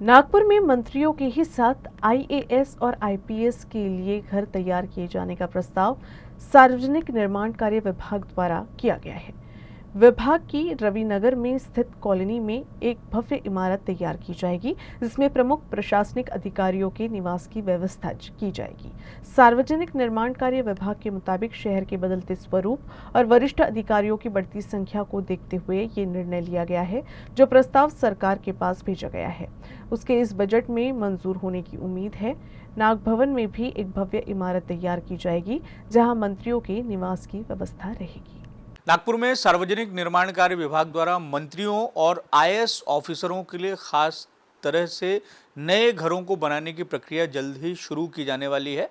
नागपुर में मंत्रियों के ही साथ आईएएस और आईपीएस के लिए घर तैयार किए जाने का प्रस्ताव सार्वजनिक निर्माण कार्य विभाग द्वारा किया गया है। विभाग की रविनगर में स्थित कॉलोनी में एक भव्य इमारत तैयार की जाएगी, जिसमें प्रमुख प्रशासनिक अधिकारियों के निवास की व्यवस्था की जाएगी। सार्वजनिक निर्माण कार्य विभाग के मुताबिक शहर के बदलते स्वरूप और वरिष्ठ अधिकारियों की बढ़ती संख्या को देखते हुए ये निर्णय लिया गया है, जो प्रस्ताव सरकार के पास भेजा गया है। उसके इस बजट में मंजूर होने की उम्मीद है। नाग भवन में भी एक भव्य इमारत तैयार की जाएगी, जहां मंत्रियों के निवास की व्यवस्था रहेगी। नागपुर में सार्वजनिक निर्माण कार्य विभाग द्वारा मंत्रियों और आईएएस ऑफिसरों के लिए खास तरह से नए घरों को बनाने की प्रक्रिया जल्द ही शुरू की जाने वाली है।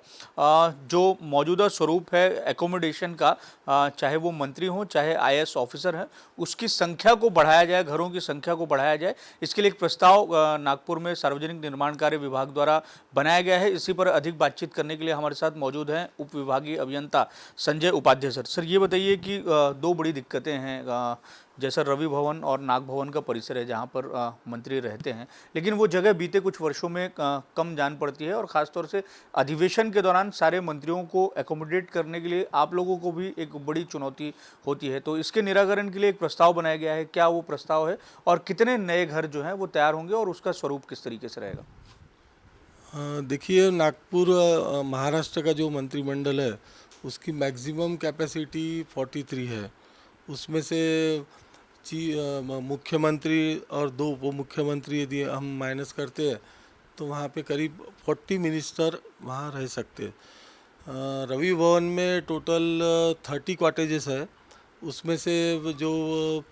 जो मौजूदा स्वरूप है एकोमोडेशन का, चाहे वो मंत्री हों चाहे आईएएस ऑफिसर हैं, उसकी संख्या को बढ़ाया जाए, घरों की संख्या को बढ़ाया जाए, इसके लिए एक प्रस्ताव नागपुर में सार्वजनिक निर्माण कार्य विभाग द्वारा बनाया गया है। इसी पर अधिक बातचीत करने के लिए हमारे साथ मौजूद हैं उप विभागीय अभियंता संजय उपाध्याय सर, ये बताइए कि दो बड़ी दिक्कतें हैं, जैसा रवि भवन और नाग भवन का परिसर है जहां पर मंत्री रहते हैं, लेकिन वो जगह बीते कुछ वर्षों में कम जान पड़ती है और ख़ासतौर से अधिवेशन के दौरान सारे मंत्रियों को एकोमोडेट करने के लिए आप लोगों को भी एक बड़ी चुनौती होती है। तो इसके निराकरण के लिए एक प्रस्ताव बनाया गया है। क्या वो प्रस्ताव है और कितने नए घर जो हैं वो तैयार होंगे और उसका स्वरूप किस तरीके से रहेगा? देखिए, नागपुर महाराष्ट्र का जो मंत्रिमंडल है उसकी मैक्सिमम कैपेसिटी 43 है। उसमें से मुख्यमंत्री और 2 उप मुख्यमंत्री यदि हम माइनस करते हैं तो वहाँ पे करीब 40 मिनिस्टर वहाँ रह सकते हैं। रवि भवन में टोटल 30 कॉटेजेस है। उसमें से जो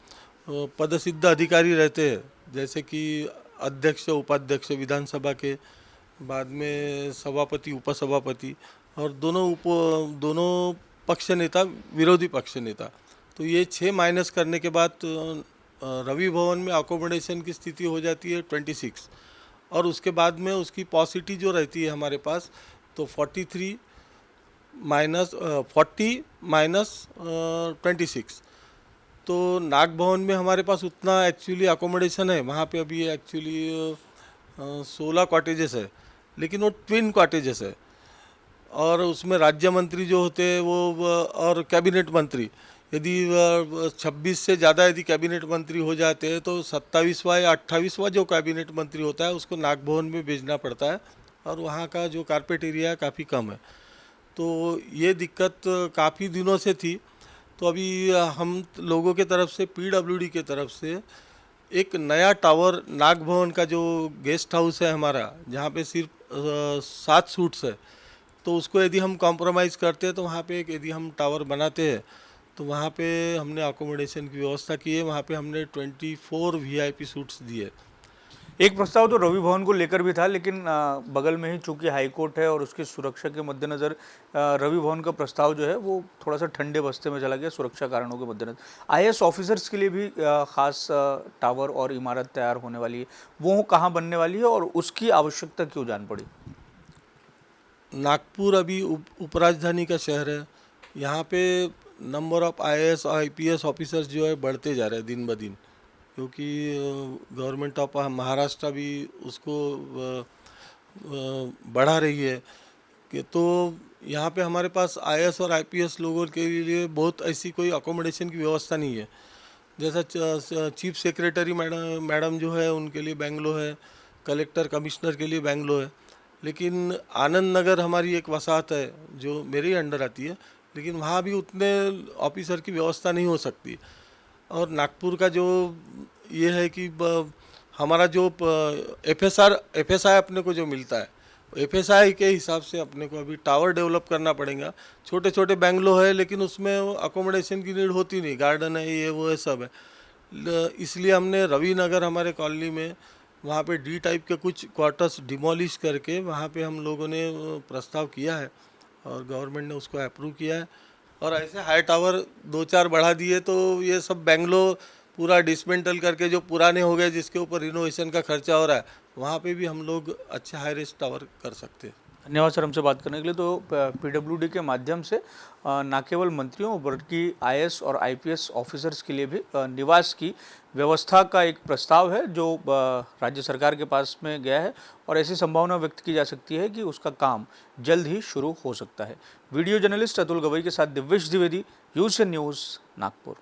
पदसिद्ध अधिकारी रहते हैं, जैसे कि अध्यक्ष उपाध्यक्ष विधानसभा के, बाद में सभापति उपसभापति और दोनों पक्ष नेता विरोधी पक्ष नेता, तो ये 6 माइनस करने के बाद रवि भवन में अकोमोडेशन की स्थिति हो जाती है 26। और उसके बाद में उसकी पॉसिटी जो रहती है हमारे पास, तो 40 माइनस 26। तो नाग भवन में हमारे पास उतना एक्चुअली अकोमोडेशन है, वहाँ पे अभी एक्चुअली 16 कॉटेजेस है, लेकिन वो ट्विन कॉटेजेस है। और उसमें राज्य मंत्री जो होते हैं वो और कैबिनेट मंत्री, यदि 26 से ज़्यादा यदि कैबिनेट मंत्री हो जाते हैं तो 27वां या 28वां जो कैबिनेट मंत्री होता है उसको नाग भवन में भेजना पड़ता है, और वहाँ का जो कारपेट एरिया काफ़ी कम है। तो ये दिक्कत काफ़ी दिनों से थी। तो अभी हम लोगों के तरफ से, पीडब्ल्यूडी के तरफ से, एक नया टावर नाग भवन का जो गेस्ट हाउस है हमारा, जहाँ पे सिर्फ 7 सूट्स है, तो उसको यदि हम कॉम्प्रोमाइज़ करते हैं तो वहाँ पे यदि हम टावर बनाते हैं तो वहाँ पे हमने अकोमोडेशन की व्यवस्था की है। वहाँ पे हमने 24 वीआईपी सूट्स दिए। एक प्रस्ताव तो रवि भवन को लेकर भी था, लेकिन बगल में ही चूंकि हाई कोर्ट है और उसकी सुरक्षा के मद्देनज़र रवि भवन का प्रस्ताव जो है वो थोड़ा सा ठंडे बस्ते में चला गया सुरक्षा कारणों के मद्देनज़र। आईएएस ऑफिसर्स के लिए भी खास टावर और इमारत तैयार होने वाली है, वो कहाँ बनने वाली है और उसकी आवश्यकता क्यों जान पड़ी? नागपुर अभी उपराजधानी का शहर है। यहाँ पे नंबर ऑफ आईएएस और आईपीएस ऑफिसर्स जो है बढ़ते जा रहे हैं दिन ब दिन, क्योंकि गवर्नमेंट ऑफ महाराष्ट्र भी उसको बढ़ा रही है कि, तो यहाँ पे हमारे पास आईएएस और आईपीएस लोगों के लिए बहुत ऐसी कोई अकोमोडेशन की व्यवस्था नहीं है। जैसा चीफ सेक्रेटरी मैडम जो है उनके लिए बेंगलो है, कलेक्टर कमिश्नर के लिए बेंगलो है, लेकिन आनंद नगर हमारी एक वसाहत है जो मेरे अंडर आती है, लेकिन वहाँ भी उतने ऑफिसर की व्यवस्था नहीं हो सकती। और नागपुर का जो ये है कि हमारा जो एफएसआई अपने को जो मिलता है, एफएसआई के हिसाब से अपने को अभी टावर डेवलप करना पड़ेगा। छोटे छोटे बेंगलो है, लेकिन उसमें अकोमोडेशन की नीड होती नहीं, गार्डन है, ये वो है, सब है। इसलिए हमने रवि नगर हमारे कॉलोनी में वहाँ पे डी टाइप के कुछ क्वार्टर्स डिमोलिश करके वहाँ पे हम लोगों ने प्रस्ताव किया है और गवर्नमेंट ने उसको अप्रूव किया है। और ऐसे हाई टावर 2-4 बढ़ा दिए, तो ये सब बेंगलो पूरा डिसमेंटल करके जो पुराने हो गए, जिसके ऊपर रिनोवेशन का खर्चा हो रहा है, वहाँ पे भी हम लोग अच्छे हाई रेस्ट टावर कर सकते हैं। धन्यवाद सर हमसे बात करने के लिए। तो पीडब्ल्यूडी के माध्यम से न केवल मंत्रियों बल्कि आईएएस और आईपीएस ऑफिसर्स के लिए भी निवास की व्यवस्था का एक प्रस्ताव है जो राज्य सरकार के पास में गया है और ऐसी संभावना व्यक्त की जा सकती है कि उसका काम जल्द ही शुरू हो सकता है। वीडियो जर्नलिस्ट अतुल गवई के साथ दिव्येश द्विवेदी, यूएसएन न्यूज़, नागपुर।